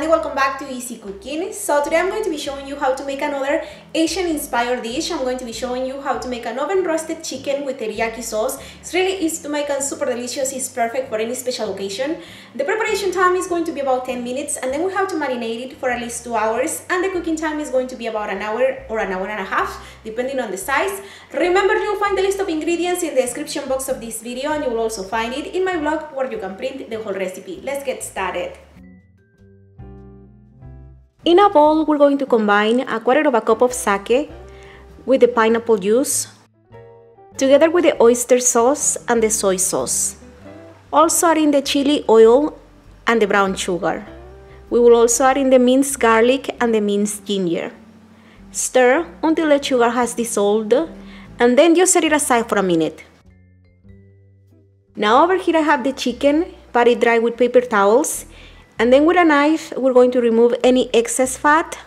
Welcome back to Easy Cooking. So today I'm going to be showing you how to make another Asian inspired dish. I'm going to be showing you how to make an oven roasted chicken with teriyaki sauce. It's really easy to make and super delicious. It's perfect for any special occasion. The preparation time is going to be about 10 minutes and then we have to marinate it for at least 2 hours, and the cooking time is going to be about an hour or an hour and a half depending on the size. Remember, you'll find the list of ingredients in the description box of this video, and you will also find it in my blog where you can print the whole recipe. Let's get started. In a bowl, we're going to combine a quarter of a cup of sake with the pineapple juice, together with the oyster sauce and the soy sauce. Also add in the chili oil and the brown sugar. We will also add in the minced garlic and the minced ginger. Stir until the sugar has dissolved, and then just set it aside for a minute. Now over here I have the chicken, patted dry with paper towels. And then with a knife, we're going to remove any excess fat.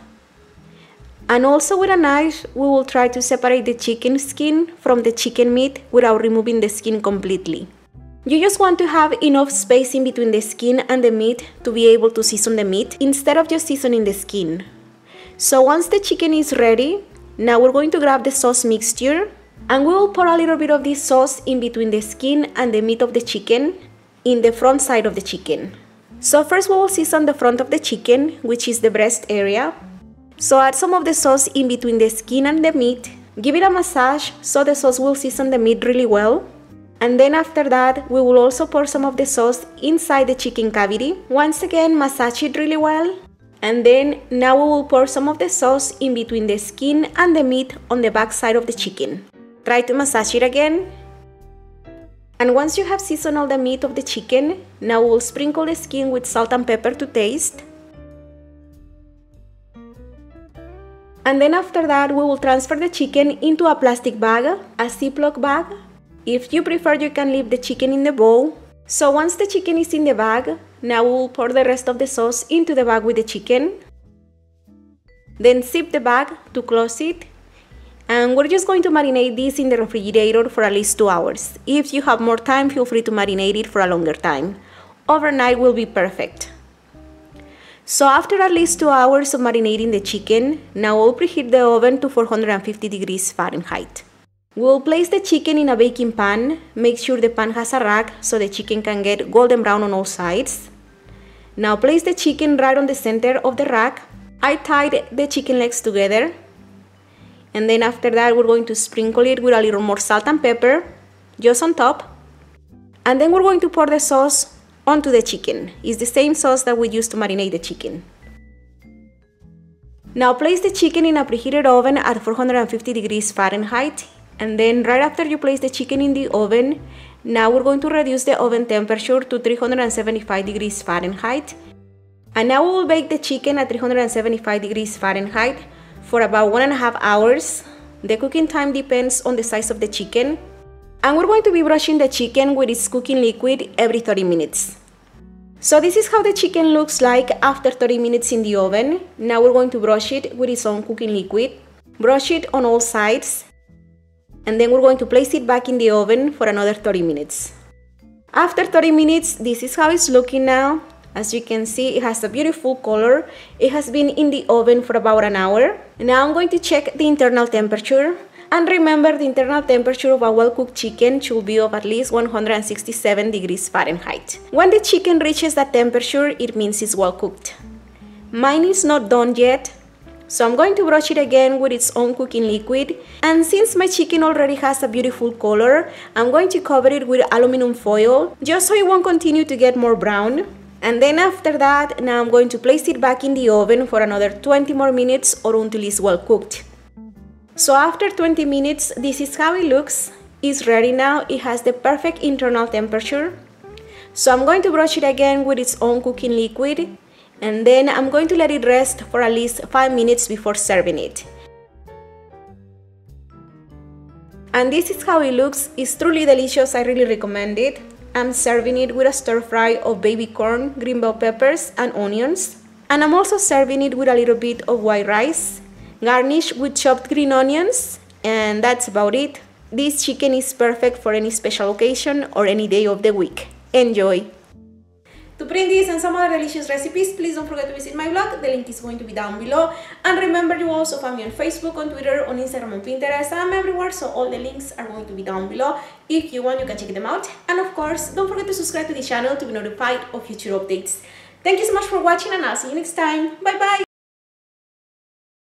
And also with a knife, we will try to separate the chicken skin from the chicken meat without removing the skin completely. You just want to have enough space in between the skin and the meat to be able to season the meat instead of just seasoning the skin. So once the chicken is ready, now we're going to grab the sauce mixture and we will pour a little bit of this sauce in between the skin and the meat of the chicken in the front side of the chicken. So first we will season the front of the chicken, which is the breast area. So add some of the sauce in between the skin and the meat. Give it a massage so the sauce will season the meat really well. And then after that, we will also pour some of the sauce inside the chicken cavity. Once again, massage it really well. And then now we will pour some of the sauce in between the skin and the meat on the back side of the chicken. Try to massage it again. And once you have seasoned all the meat of the chicken, now we'll sprinkle the skin with salt and pepper to taste. And then after that, we will transfer the chicken into a plastic bag, a Ziploc bag. If you prefer, you can leave the chicken in the bowl. So once the chicken is in the bag, now we will pour the rest of the sauce into the bag with the chicken. Then zip the bag to close it. And we're just going to marinate this in the refrigerator for at least 2 hours. If you have more time, feel free to marinate it for a longer time. Overnight will be perfect. So after at least 2 hours of marinating the chicken, now we'll preheat the oven to 450 degrees Fahrenheit. We'll place the chicken in a baking pan. Make sure the pan has a rack so the chicken can get golden brown on all sides. Now place the chicken right on the center of the rack. I tied the chicken legs together. And then after that, we're going to sprinkle it with a little more salt and pepper, just on top. And then we're going to pour the sauce onto the chicken. It's the same sauce that we used to marinate the chicken. Now place the chicken in a preheated oven at 450 degrees Fahrenheit. And then right after you place the chicken in the oven, now we're going to reduce the oven temperature to 375 degrees Fahrenheit. And now we will bake the chicken at 375 degrees Fahrenheit for about 1.5 hours. The cooking time depends on the size of the chicken. And we're going to be brushing the chicken with its cooking liquid every 30 minutes. So this is how the chicken looks like after 30 minutes in the oven. Now we're going to brush it with its own cooking liquid. Brush it on all sides. And then we're going to place it back in the oven for another 30 minutes. After 30 minutes, this is how it's looking now. As you can see, it has a beautiful color. It has been in the oven for about an hour. Now I'm going to check the internal temperature. And remember, the internal temperature of a well-cooked chicken should be of at least 167 degrees Fahrenheit. When the chicken reaches that temperature, it means it's well-cooked. Mine is not done yet, so I'm going to brush it again with its own cooking liquid. And since my chicken already has a beautiful color, I'm going to cover it with aluminum foil, just so it won't continue to get more brown. And then after that, now I'm going to place it back in the oven for another 20 more minutes or until it's well cooked. So after 20 minutes, this is how it looks. It's ready now. It has the perfect internal temperature. So I'm going to brush it again with its own cooking liquid. And then I'm going to let it rest for at least 5 minutes before serving it. And this is how it looks. It's truly delicious. I really recommend it. I'm serving it with a stir fry of baby corn, green bell peppers, and onions. And I'm also serving it with a little bit of white rice, garnished with chopped green onions, and that's about it. This chicken is perfect for any special occasion or any day of the week. Enjoy! To print this and some other delicious recipes, please don't forget to visit my blog. The link is going to be down below. And remember, you also find me on Facebook, on Twitter, on Instagram, and Pinterest. I'm everywhere, so all the links are going to be down below. If you want, you can check them out. And of course, don't forget to subscribe to the channel to be notified of future updates. Thank you so much for watching, and I'll see you next time. Bye bye!